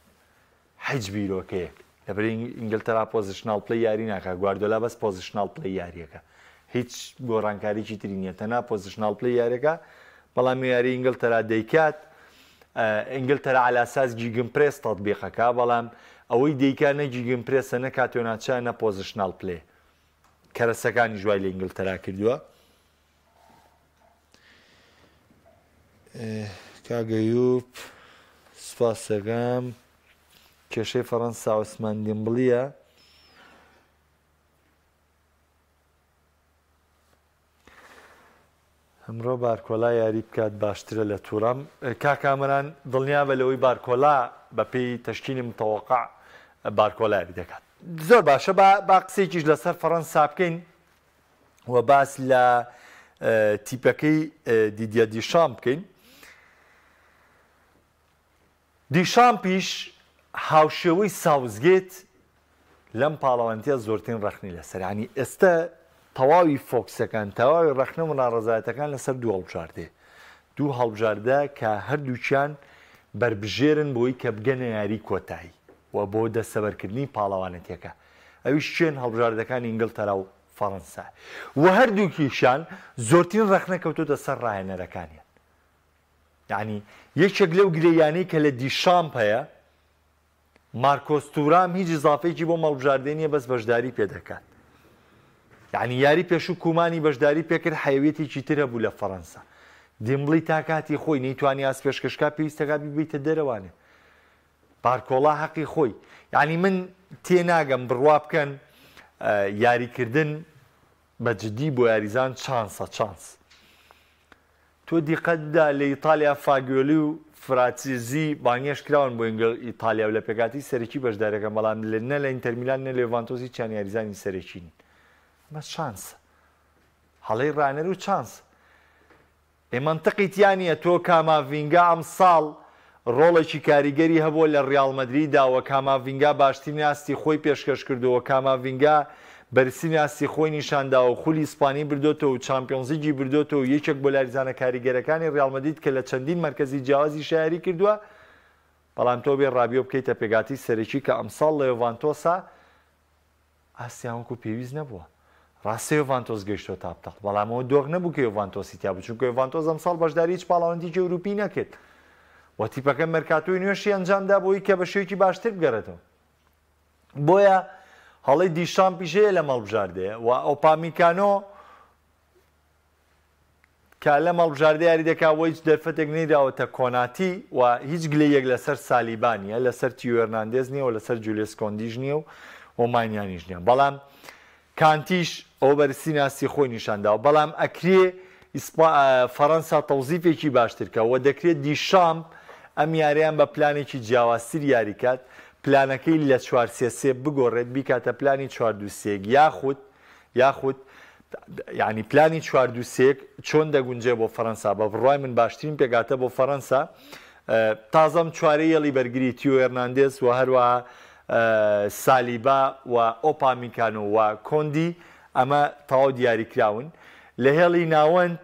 هیچ بیرۆکەیەک لەبەر ئینگلتەرا پۆزیشنال پلەی یاری ناکات گواردیۆلا بەس پۆزیشنال پلەی یاریەکە هیچ گۆڕانکاریی تری نییە تەنها پۆزیشنال پلەی یاریەکە بەڵام یاری ئینگلتەرا دەیکات ئینگلتەرا على اساس جیگن پرێس تەطبیقەکە بەڵام ئەوەی دەیکا نە جیگن پرێسە نە کاتۆناچە نە پۆزیشنال پلێ کەرەسەکانی جوای لە ئینگلتەرا کردووە کاگەیوب سوپاسەکەم کێشەی فەڕەنسا عوسمان دێمبڵیە ئەمڕۆ بارکۆلا یاری بکات باشترە لە تووڕەم کاکامەران دڵنیا بە لەوەی بارکۆلا بە پێی تەشکیلی متەوەقع بارکۆلا یاری دەکات زۆر باشە با قسێکیش لەسەر فەڕەنسا بکەین و باس لە تیپەکەی دیدیە دیشام بکەین دیشامپیش هاوشێوەی ساوزگێت لەم پاڵەوانتیە زۆرترین ڕەخنی لەسەر ینی ئێستا تەواوی فۆکسەکان تەواوی ڕەخنە و ناڕەزایەتەکان لەسەر دوو هەڵبژاردێ دوو هەڵبژاردە کە هەردووچیان بربژێرن بۆی کە بگەنە یاری کۆتایی و بۆ دەستەبەرکردنی پاڵەوانەتیەکە ئەویش چێن هەڵبژاردەکانی ئینگلتەرا و فەڕەنسا و هەردووکیشان زۆرترین ڕەخنە کەوتۆتە سەر ڕاهێنەرەکانیان یعنی یەکێک لەو گلەیانەی کە لە دیشامپ هەیە مارکۆس تورام هیچ ئیزافەیەکی بۆ هەڵبژاردنیە بەس بەشداری پێدەکات یعنی یاری پێش و کومانی بەشداری پێکرد حەیوێتێکی تر هەبوو لە فەڕەنسا دێمبڵی تا کاتی خۆی نەیتوانی ئاس پێشکەشکا پێویستەکە بیبیتە دەرەوانێ بارکۆڵا حەقی خۆی یعنی من تێناگەم بڕوا بکەن یاریکردن بە جددی بۆ یاریزان چانسە چانس تۆ دیقەتدا لە ئیتالیا فاگیۆلی و فراتسیزی بانگێش کراون بۆ ئیتالیا و لە پێکاتی سەرەکی بەشدارەکەم بەڵام نە لە ئینتەرمیلان نە لە لێڤانتۆسی چیان یاریزانی سەرەکین مە چانسە هەڵەی ڕانەر و چانس منتەقیتیانە تۆ کاماڤینگا ئەم ساڵ ڕۆڵێکی کاریگەری هەبووە لە ڕیاڵ مەدریددا و کاماڤینگا باشترین ئاستی خۆی پێشکەش کردەوە کاماڤینگا بەرسینی ئاستی خۆی نیشانداوە خولی ئیسپانی بردوتەوە و چامپیۆنزیجی بردوتەوە یەکێک بۆ لاریزانە کاریگەرەکانی ڕیاڵ مەدرید کە لە چەندین مەرکەزی جیاوازی شایەری کردووە بەڵام تۆ بێ ڕابیۆ بکەیتە پێگاتی سەرەکی کە ئەمساڵ لە یۆڤانتۆسا ئاستیانوەکو پێویست نەبووە ڕاستە یۆڤانتۆس گەیشتۆ تاپتەق بەڵام ئەوە دۆغ نەبوو کە یۆڤانتۆسی تیا بوو چونکە یۆڤانتۆس ئەمساڵ بەشداری هیچ پاڵەوەندێکی ئەوروپی نەکرد و تیپەکە مەرکاتۆی نوێشی ئەنجامدا بۆی کە بە شێوەیەکی باشتر بگەڕێتەوە بۆیە هەڵی دیشامپیژەیە لە مەڵبژاردەیە و ئۆپامیکانۆ کە لە مەڵبژاردە یاری دەکا بۆ هیچ دەرفەتێک نەیداوەتە کۆناتی و هیچ گلەیەک لەسەر سالیبانیە لەسەر تیۆ هێرناندێز نییە و لەسەر جولیس کۆندیژ نییە و ئۆمانیانیش نییە بەڵام کانتیش ئەو بەرسی ناسی خۆی نیشانداوە بەڵام ئەکرێ فەڕەنسا تەوزیفێکی باشترکە و دەکرێت دیشامپ ئەم یاریان بە پلانێکی جیاوازتر یاریکات پلانەکەی لە 4-3-3 بگۆڕێت بیکاتە پلانی 4-2-3 یاخود یعنی پلانی 4-2-3 چۆن دەگونجێ بۆ فەڕەنسا بە بڕوای من باشترین پێگاتە بۆ فەڕەنسا تازەم چوارەی هێڵی بەرگری تیۆ هێرناندێز و هەروەها سالیبا و ئۆپامیکانۆ و کۆندی ئەمە تەواو دیاریکراون لە هێڵی ناوەند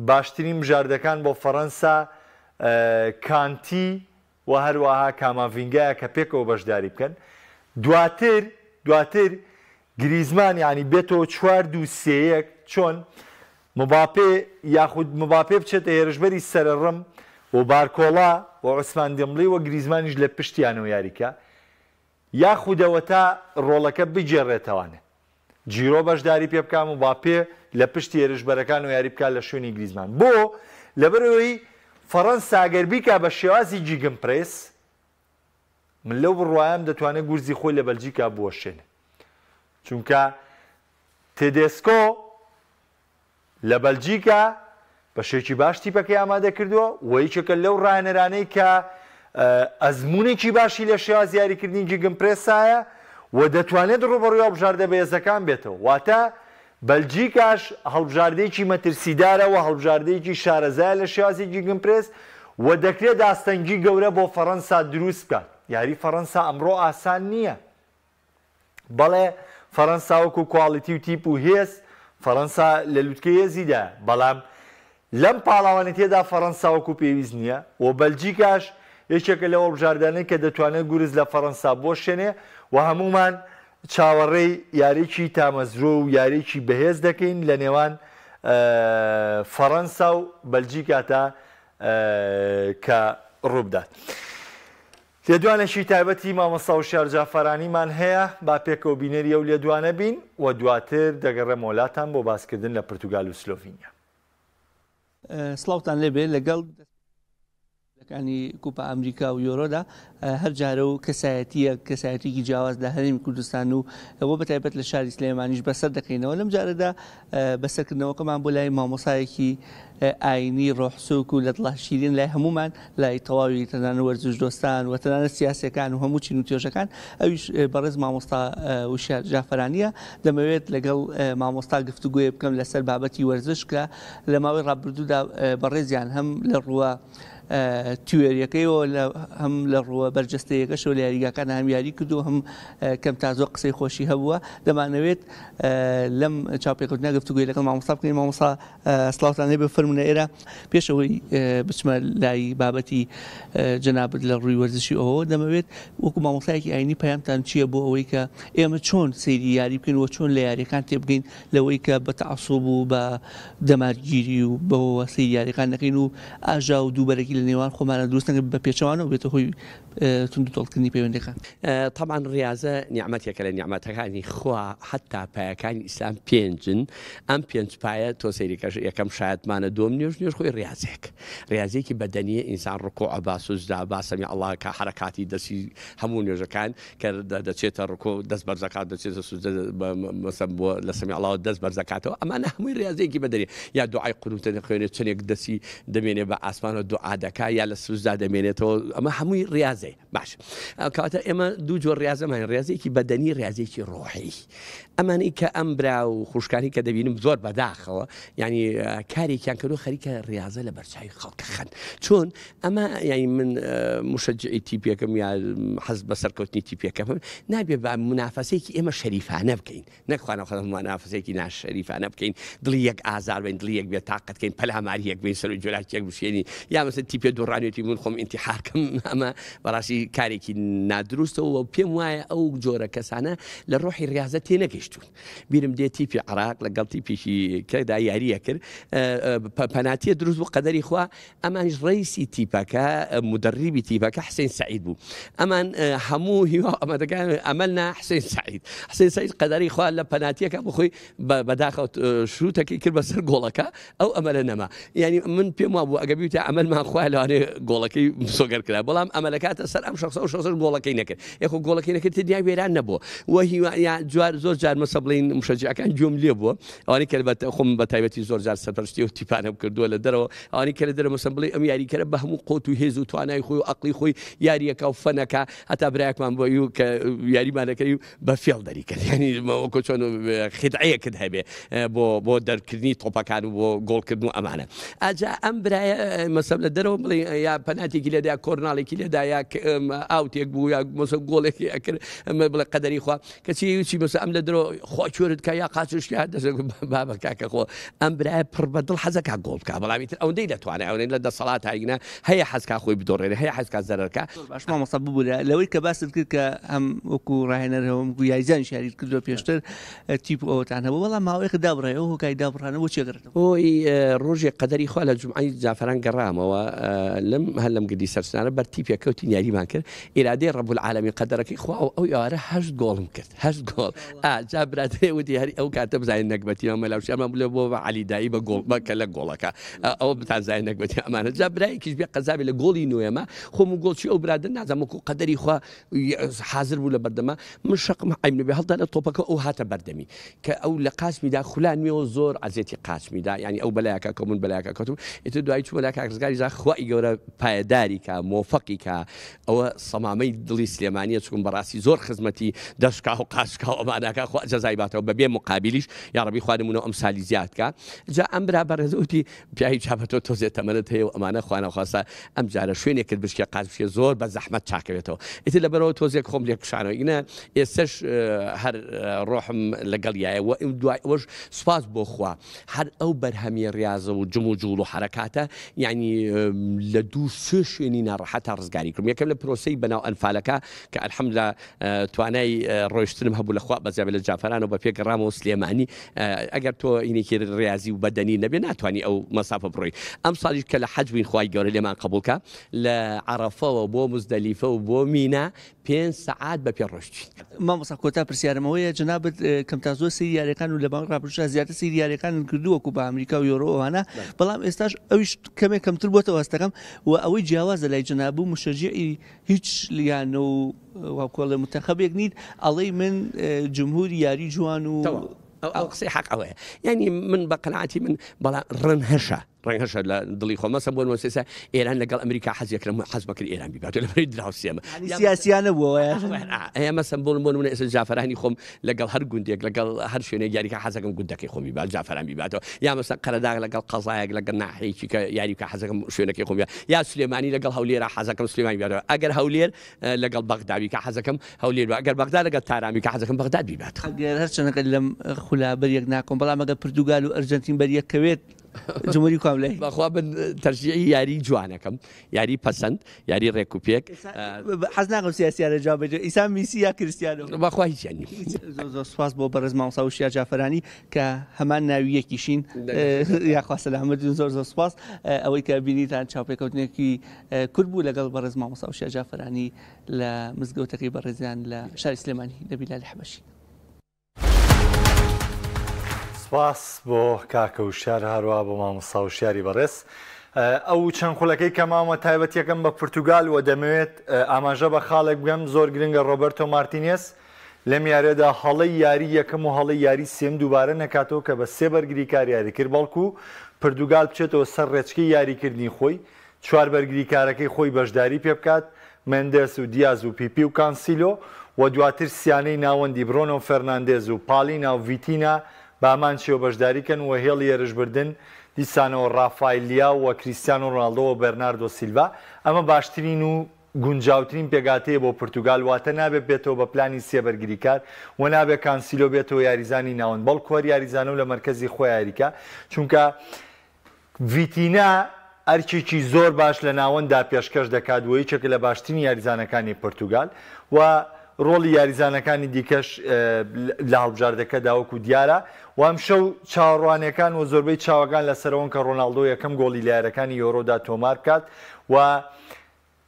باشترین بژاردەکان بۆ فەڕەنسا کانتی و هەروەها کاماڤینگایە کە پێکەوە بەشداری بکەن دواتر گریزمان ینی بێتەوە 4-2-3-1 چۆن مباپێ یاخود مباپێ بچێتە هێرشبەری سەرڕم و بارکۆڵا و عوسمان دێمبڵی و گریزمانیش لە پشتیانەوە یاریکە یاخودەوە تا ڕۆڵەکە بجێڕێتەوانێ جیرۆ بەشداری پێ بکام و باپێ لە پشتی هێرشبەرەکان و یاری بکات لە شوێنی گریزمان بۆ لەبەرەوەی فەڕەنسا ئەگەر بیکا بە شێوازی جیگن پرێس من لەو بڕوایم دەتوانێت گورزی خۆی لە بەلجیکا بوەشێنێ چونکە تێدێسکۆ لە بەلجیکا بە شێکی باش تیپەکەی ئامادە کردووە و یەکێکە لەو ڕانەرانەی کە ئەزمونێکی باشی لە شێواز یاریکردنی جیگن پرێسایە و دەتوانێت ڕوبەڕووی هەڵبژاردە بەهێزەکان بێتەوە واتە بەلجیکاش هەڵبژاردەیەکی مەترسیدارە و هەڵبژاردەیەکی شارەزایە لە شێوازی جیگن پرێس و دەکرێت داستەنگی گەورە بۆ فەڕەنسا دروست بکات یاری فەڕەنسا ئەمڕۆ ئاسان نییە بەڵێ فەڕەنسا وەکو کواڵیتی و تیپ و هێز فەڕەنسا لە لووتکەی هێزیدا بەڵام لەم پاڵاوانەتێدا فەڕەنسا وەکو پێویست نییە و بەلجیکاش یەکێکە لە هەڵبژاردانەی کە دەتوانێت گورز لە فەڕەنسا بۆشێنێ و هەمومان چاوەڕێی یاریکی تامەزرۆ و یاریکی بەهێز دەکەین لە نێوان فەڕەنسا و بەلجیکا تا کە ڕووبدات. لێدوانێکی تایبەتی مامۆستا وشیار جافەرانیمان هەیە با پێکەوە بینەری ئەو لێدوانە بین و دواتر دەگەڕێمە وڵاتان بۆ باسکردن لە پرتوگال و سلۆڤینیا. سڵاوتان لێبێ لەگەڵ ەکانی کوپا ئەمریکا و یۆرۆدا هەر جارە و کەسایەتێکی جیاواز لە هەرێمی کوردستان و ئەوە بەتایبەت لە شاری سلێمانیش بەسەر دەکەینەوە. لەم جارەدا بەسەرکردنەوەکەمان بۆ لای مامۆسایەکی ئاینی ڕۆحسوک و لە دڵە شیرین لای هەمومان لای تەواوی تەنانە وەرزش دۆستان و تەنانە سیاسەکان و هەموو چین و توێژەکان ئەویش بەڕێز مامۆستا وشیار جافەرانیە. دەمەوێت لەگەڵ مامۆستا گفتوگوێ بکەم لەسەر بابەتی وەرزش کە لە ماوەی ڕابردوودا بەڕێزیان هەم لە ڕووە توێریەکەیەوە هەم لە ڕووە بەرجەستەیەکەشەوە لە یاریگاکان هەم یاری کردو هەم کەم تازۆ قسەی خۆشی هەبووە. دەمانەوێت لەم چاوپێکەوتنە گفتوگوێ لەگەڵ مامۆستا بکەین. مامۆستا سڵاوتان لێبێ بفەرمونە ئێرە پێشەوەی بچمە لای بابەتی جەنابەت لە ڕووی وەرزشی ئەوە دەمەوێت وەکو مامۆستایەکی ئاینی پەیامتان چییە بۆ ئەوەی کە ئێمە چۆن سەیری یاری بکەین و چۆن لە یاریەکان تێبگەین لەوەی کە بە تەعەسوب و بە دەمارگیری و بەوە سەیری یاریەکان نەکەین و ئاژا و دووبەرەکی لە نێوان خۆمانە دروست نەکەین بە پێچەوانەوە بێتە هۆی تونند و تۆڵکردنی پەیوەندەکان. طبعا ریاضە نیعمەتێکە لە نیعمەتەکانی خوا حتا پایەکانی ئیسلام پێنجن. ئەم پێنج پایە تۆ سەیریکەش یەکەم شایەتمانە دوم نوێژ خۆی ریاضێک ڕاضێکی بەدەنیە ئینسان ڕکوع با سوجدا با سەمی ئەڵڵا کە حرەکاتی دەستی هەموو نوێژەکان کە دەچێتە ڕکوع دەست بەرزەکات دەچێتە سوجدە بۆ لە سەمی ئەڵڵا دەست بەرزەکاتەوە ئەمانە هەمووی ریاضێکی بەدەنی یا دوعای قونوتە دەخوێنێت چنێک دەستی دەمێنێ بە ئاسمانە دوعا دەکا یا لە سوجدا دەمێنێتەوە ئەمە هەمووی ریاضێ باش. کاتە ئێمە دوو جۆر ریاضەمان ریاضێکی بەدەنی ریاضێکی ڕۆحی ئەمانەی کە ئەم برا و خوشکانی کە دەبینم زۆر بەداخەوە ینی کارێکیان کردو خەریکە ریاضە لە بەرچاوی خەڵکە خەن چۆن ئەمە یعنی من مشجعی تیپێکم یا حەز بە سەرکەوتنی تیپێکەم نابێ بە منافەسەیەکی ئێمە شەریفانە بکەین نەخوانە خۆ منافەسەیەکی ناشەریفانە بکەین دڵی یەک ئازار بین دڵی یەک بێت تاقەتکەین پەلاماری یەک بین سەر و جۆراکێک بشێنی یا مەسەن تیپێ دوڕانێتی من خۆم ئینتیحارکەم ئەمە بەڕاستی کارێکی نادروستەوە پێم وایە ئەو جۆرە کەسانە لە ڕۆحی ریاضە تێنەگەیشتون. بیرم دێ تیپی عراق لەگەڵ تیپێکی کەدا یاریە کرد پەناتیە دروست بوو قەدەری خوا ئەمانش ڕئیسی تیپەکە مدربی تیپەکە حسین سعید بوو. ئەمان هەموو هیوا ئەمە دەکەن ئەمەلنا حسین سعید قەدەری خوا لە پەناتیەکە بخۆی بەداخەوت شروتەکەی کرد بەسەر گۆڵەکە ئەو ئەمەلە نەما. یعنی من پێم وا بوو ئەگە بیوتە ئەمەلمان خوا لەوانێ گۆڵەکەی سۆگەر کرا بەڵام ئەمەلەکاتە سەر ئەم شخص و شخص گۆڵەکەی نەکرد یەخۆ گۆڵەکەی نەکرد دنیا وێران نەبووە وهی زۆر جار مەسە بڵین مشجعەکان جۆم لێ بووە ئەوانەی کە خۆم بە تایبەتی زۆر جار سەرپەرشتی و تیپانە کردووە لە دەرەوە ئەوانەی کە لە دەرە مەسە بڵێ ئەم یاریکەرە بە هەموو قۆت و هێز و توانای خۆی و عەقڵی خۆی یاریەکە و فەنەکە هەتا برایەکمان بۆ کە یاریمانەکەی و بە فێڵ دەریکرد ینی وەکو چۆن خیدعەیەکت هەبێ بۆ دەرکردنی تۆپەکان و بۆ گۆڵکردن و ئەمانە. ئاجا ئەم برایە مەسەب لە دەرەوە بڵێ یا پەناتێکی لێدا کۆرناڵێکی لێدا یا ئاوتێک بوو یا مەسە گۆڵێکی ئەکرد ئەمە بڵێ قەدەری خوا کەچی وچی مەسە ئەم لە دەرەوە خوا کوێرت کە یا قاچشکی دەست بابە کاکە خۆ ئەم برایە پڕ بەدڵ حەزەکە گۆڵ بکە بەڵامی تر ئەوەندەی دەتوانێت ئەوەی لە دەسەڵات هاینە هەیە حەزکا خۆی بدۆڕێنێ هەیە حەزکا زەرەرکە باش مامۆستا ببوو لەوەی کە باست کرد کە ئەم وەکو ڕاهێنەرەوەم یاریزان شاری کردووە پێشتر تیپ ئەوەتان هەبوو بەڵام ماوەیەک دابڕێ ئەو هۆکای دابڕانە بۆ چێگرێتەوە ئۆی ڕۆژێک قەدەری خوا لە جومعەی جافەران گەڕامەوە هەر لەم گردی سەرسنانە بەر تیپێک کەوتی یاریمان کرد ئیرادەی ڕەب العالەمی قەدەرەکەی خوا ئەو ئێوارە 8 گۆڵم کرد 8 گۆڵ جا براتێ وتی هەری ئەو کاتە بزانین نەکبەتی ئەمە لەو شەمە بڵێ بۆ بە عەلیدایی بە گۆڵ بکە لە گۆڵەکە ئەوە بتانزانین نەکبەتی ئەمانە جا برایەکیش بێ قەزابی لە گۆڵی نوێمە خۆم و گۆڵچی ئەو برادر نازانم وەکو قەدەری خوا حازر بوو لە بەردەمە من شەقم عیب نەبێ هەڵدا لە تۆپەکە ئەو هاتە بەردەمی کە ئەو لە قاچمیدا خولان نوێەوە زۆر عەزێتی قاچمیدا ینی ئەو بەلایەکە کەمون بەلایەکە کەوتم ئیتر دوای چوومە لای کاکزگاری زا خوای گەورە پایەداری کە مۆفەقی کە ئەوە سەمامەی دڵی سلێمانیە چکم بەڕاستی زۆر خزمەتی دەشکا و قاچکا و ئەمانەکە خوا جەزای باتەوە بەبێ مقابلیش یا ڕەبی خوا نمونە ئەمسالی زیادکە جا ئەم برا بەڕێزەوتی پیاوی چاپەتۆ تۆزێت تەمەنت هەیە و ئەمانە خوانەخواسە ئەم جارە شوێنێکرد بشکێ قاچ بشێ زۆر بە زەحمەت چاکەوێتەوە ئیتر لەبەرەوە تۆزێک خۆم لێ کشانەوە ئینە ئێستش هەر ڕۆحم لەگەڵ یایە و دوای ئەوەش سوپاس بۆ خوا هەر ئەو بەرهەمی ریاضە و جم و جوڵ و حرەکاتە یعنی لە دوو سێ شوێنی ناڕەحەت تا ڕزگاری کردم. یەکەم لە پرۆسەی بەناو ئەنفالەکە کە ئەلحەمدولیلا توانای ڕۆیشتنم هەبوو لە خوا بەزیابێت لە جافەرانەوە بە پێگەڕامەوە سلێمانی ئەگەر تۆ ئینێکی ڕێازی و بەدەنی نەبێ ناتوانانی ئەو مەسافە بڕۆی. ئەم ساڵیش کە لە حەج بووین خوای گەورە لێمان قبوڵکە لە عەرەفەوە بۆ مزدەلیفە و بۆ مینا 5 سەعات بە پێ ڕۆشتین. مامۆستا کۆتا پرسیارمەوەیە جەنابەت کەم تا زۆر سەیری یاریەکان و لە ماوەی ڕابردوودا زیاتر سەیری یاریەکانن کردووەکو بە ئەمریکا و یۆرۆ ئەوانە، بەڵام ئێستاش ئەویش کەمێک کەمتر بۆتەوە هەستەکەم و ئەوەی جیاوازە لای جەناب و مشەجیعی هیچ لیانە و واکۆڵە متەخەبێک نیت ئەڵێی من جمهوری یاری جوان و ئەو قسەی حەق ئەوەیە. یعنی من بە قەناعەتی من بەڵام ڕەن هەشە لە دڵی خۆ مەسە بۆ وەسێسە ئێران لەگەڵ ئەمریکا حەزێکرم حەزمەکرد ئێران بیبات لەبەری دراوسێمە سیاسیانە بووە ئەیە مەسم بۆ منە ئێستا جافەرانی خۆم لەگەڵ هەر گوندێک لەگەڵ هەر شوێنێک یاریکە حەزەکەم گوندەکەی خۆمی با جافەران بیباتەوە، یا مەسە قەرەداغ لەگەڵ قەزایەک لەگەڵ ناحەیەکی کە یاریکە حەزەکەم شوێنەکەی خۆم یا سلێمانی لەگەڵ هەولێرە حەزەکەم سلێمانی بیباتەوە، ئەگەر هەولێر لەگەڵ بەغداوی کە حەزەکەم هەولێر بە، ئەگەر بەغدا لەگەڵ تارامی کە حەزەکەم بەغداد بیبات. ئەگەر هەرچەندە لەم خولابەریەک ناکۆم، بەڵام ئەگەر پرتوگال و ئەرجەنتین بەریەکەوێت جمهوری کاملەی بەخوا بن تەرجیعی یاری جوانەکەم، یاری پەسەند، یاری ڕێک و پێک. حەز ناکەم سیاسیانە جواب بدەیت، ئیسا میسی یا کریستیانۆ. بەخوا هیچیان نییە. زۆر سوپاس بۆ بەڕێز مامۆستا وشیا جافەرانی کە هەمان ناوی یەکیشین، یاخوا سەلامەتتون، زۆر سوپاس ئەوەی کە بینیتان چاوپێکەوتنێکی کورد بوو لەگەڵ بەڕێز مامۆستا وشیا جافەرانی لە مزگەوتەکەی بەڕێزیان لە شاری سلێمانی لە بیلالی حەبەشی. سپاس بۆ کاکە وشار هەروە بۆ مامۆستا وشیاری بەڕێز. ئەو چەند خولەکەی کە مامە تایبەت یەکەم بە پورتوگال و دەمەوێت ئاماژە بە خاڵێک بگەم زۆر گرنگە ڕۆبەرتۆ مارتینێز لەم یاریەدا هەڵەی یاری یەکەم و هەڵەی یاری سێم دووبارە نەکاتەوە کە بە 3 بەرگریکار یاری کرد، بەڵکو پورتوگال بچێتەوە سەر ڕێچکەی یاریکردنی خۆی، 4 بەرگریکارەکەی خۆی بەشداری پێ بکات، مندس و دیاز و پیپی و کانسیلۆ و دواتر سیانەی ناوەندی برۆنۆ فەرناندێز و پالینا و ڤیتینا بامان چێوە بەشداریکەن و هێڵی ێرشبردن دیسانەوە ڕافایلیا و کریستیانۆ ڕۆناڵدۆ و بەرناردۆ سیلڤا. ئەمە باشترین و گونجاوترین پێگاتەیە بۆ پورتوگال، واتە نابێت بێتەوە بە پلانی 3 بەرگریکار و نابێت کانسیلۆ بێتەوە یاریزانی ناوەند، بەڵکو هەر یاریزانە و لە مەرکەزی خۆی یاریکە، چونکە ڤیتینا ئەرکێکی زۆر باش لە ناوەندا پێشکەش دەکات و یەکێکە لە باشترین یاریزانەکانی پورتوگال و ڕۆڵی یاریزانەکانی دیکەش لە هەڵبژاردەکە داوەکو دیارە و ئەم شەو چاوەڕوانیەکان و زۆربەی چاوەکان لەسەرەوەن کە ڕۆناڵدۆ یەکەم گۆڵی لە یاریەکانی یۆرۆدا تۆمار بکات و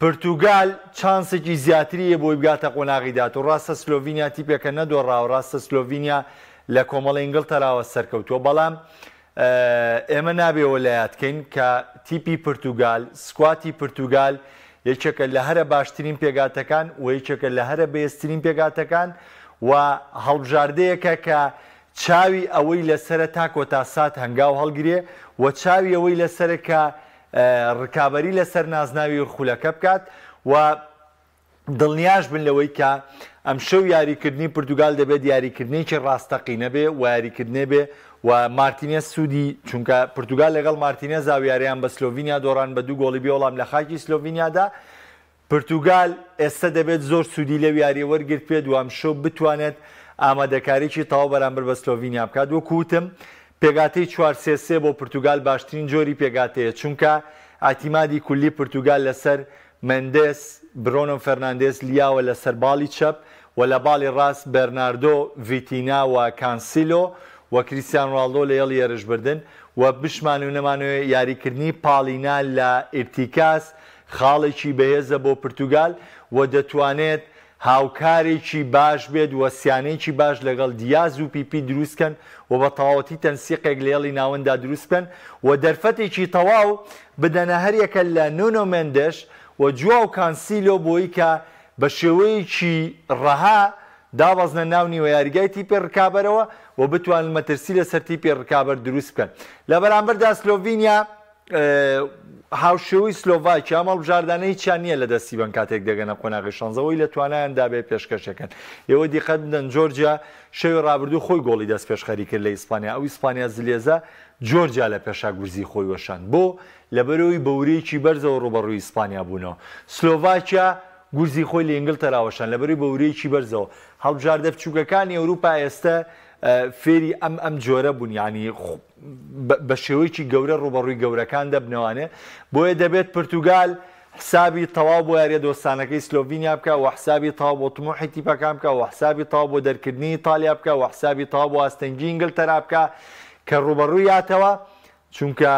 پورتوگال چانسێکی زیاتریە بۆی بگاتە قۆناغیدات و ڕاستە سلۆڤینیا تیپێکە نەدۆڕاوە، ڕاستە سلۆڤینیا لە کۆمەڵی ئینگڵتەراوە سەرکەوتووە، بەڵام ئێمە نابێەوە لە یادکەین کە تیپی پورتوگال، سکواتی پورتوگال یەکێکە لە هەرە باشترین پێگاتەکان و یەکێکە لە هەرە بەهێزترین پێگاتەکان و هەڵبژاردەیەکە کە چاوی ئەوەی لەسرە تاکۆ تا سات هەنگاو هەڵگرێ و چاوی ئەوەی لەسرە کە ڕکابەری لەسەر نازناوی خولەکە بکات و دڵنیاش بن لەوەی کە ئەم شەو یاریکردنی پورتوگال دەبێت یاریکردنێکی ڕاستەقینە بێ و یاریکردنێ بێ و مارتینێز سوودی، چونکە پورتوگال لەگەڵ مارتینێز زاویاریان بە سلۆڤینیا دۆڕان بە 2 گۆڵی بێوەڵام لە خاکی سلۆڤینیادا. پورتوگال ئێستا دەبێت زۆر سوودی لەو یاریە وەرگرت پێ و ئەم شەو بتوانێت ئامادەکاریی تەواو بەرامبەر بە سلۆڤینیا بکات. وەکوتم پێگاتەی 4-3-3 بۆ پورتوگال باشترین جۆری پێگاتەیە، چونکە ئاتیمادی کولی پورتوگال لەسەر مندس، برۆنۆ فەرناندێز لیاوە لەسەر باڵی چەپ و لە باڵی ڕاست بەرناردۆ، ڤیتینا و کانسیلۆ و کریستیان ڕۆناڵدۆ لە هێڵی ێرشبردن و بشمان و نەمانوێت یاریکردنی پاڵینا لە ئیرتیکاس خاڵێکی بەهێزە بۆ پورتوگال و دەتوانێت هاوکارێکی باش بێت و سیانەیەکی باش لەگەڵ دیاز و پیپی دروستکەن و بە تەواوەتی تەنسیقێک لە هێڵی ناوەندا دروستکەن و دەرفەتێکی تەواو بدەنە هەریەکە لە نونۆ مندش و جواو کانسیلۆ بۆی کە بە شێوەیەکی ڕەها دابەزنە ناو نیوە یاریگای تیپی ڕکابەرەوە و بتوانن مەترسی لەسەر تیپی ڕکابەر دروست بکەن. لە بەرامبەردا سلۆڤینیا هاوشێوەی سلۆڤاکیا هەڵبژاردانەی چیان نییە لە دەستی بن کاتێک دەگەنە قۆناغی شانزەوەی لە توانایاندا بێ پێشکەشەکەن. ئێوە دیقەت بدەن جۆرجیا شەوی ڕابردوو خۆی گۆڵی دەست پێشخەری کرد لە ئیسپانیا، ئەو ئیسپانیا زلێزە جۆرجیا لە پێشاگورزی خۆی وەشان بۆ لەبەرەوەی بەورەیەکی بەرزەوە ڕوبەڕووی ئیسپانیا بوونەوە. سلۆڤاکیا گورزی خۆی لە ئینگلتەرا وەشان لەبەرەوەی بەورەیەکی بەرزەوە. هەڵبژاردە بچووکەکانی ئەوروپا ئێستا فێری ئەم جۆرە بوون، ینی بە شێوەیەکی گەورە ڕوبەڕووی گەورەکان دەبنەوانێ. بۆیە دەبێت پرتوگال حسابی تەواو بۆ یاریە دۆستانەکەی سلۆڤینیا بکە و حسابی تەواو بۆ تموحی تیپەکان بکە و حسابی تەواو بۆ دەرکردنی ئیتالیا بکە و حسابی تەواو بۆ ئاستەنگی ئینگلتەرا بکە کە ڕوبەڕوویاتەوە، چونکە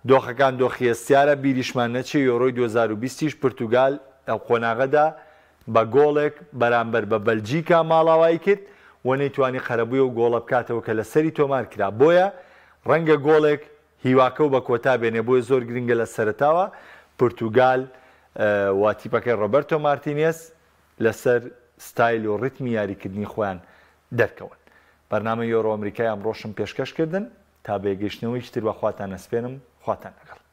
دۆخەکان دۆخیەستیارە بیریشمان نەچێ یۆرۆی 2020 پرتوگال ئەو قۆناغەدا بە گۆڵێک بەرامبەر بە بەلجیکا ماڵاوایی کرد و نەیتوانی قەرەبووی و گۆڵە بکاتەوە کە لەسەری تۆمار کرا. بۆیە ڕەنگە گۆڵێک هیواکە و بە کۆتا بێنێ، بۆیە زۆر گرنگە لە سەرەتاوە پرتوگال وا تیپەکەی ڕۆبەرتۆ مارتینێز لەسەر ستایل و ڕیتمی یاریکردنی خۆیان دەرکەون. بەرنامە یۆرۆ ئەمریکای ئەمڕۆشم پێشکەشکردن تا بێگەشتنەوەی تر بە خواتان ئەسپێنم، خواتان لەگەڵ.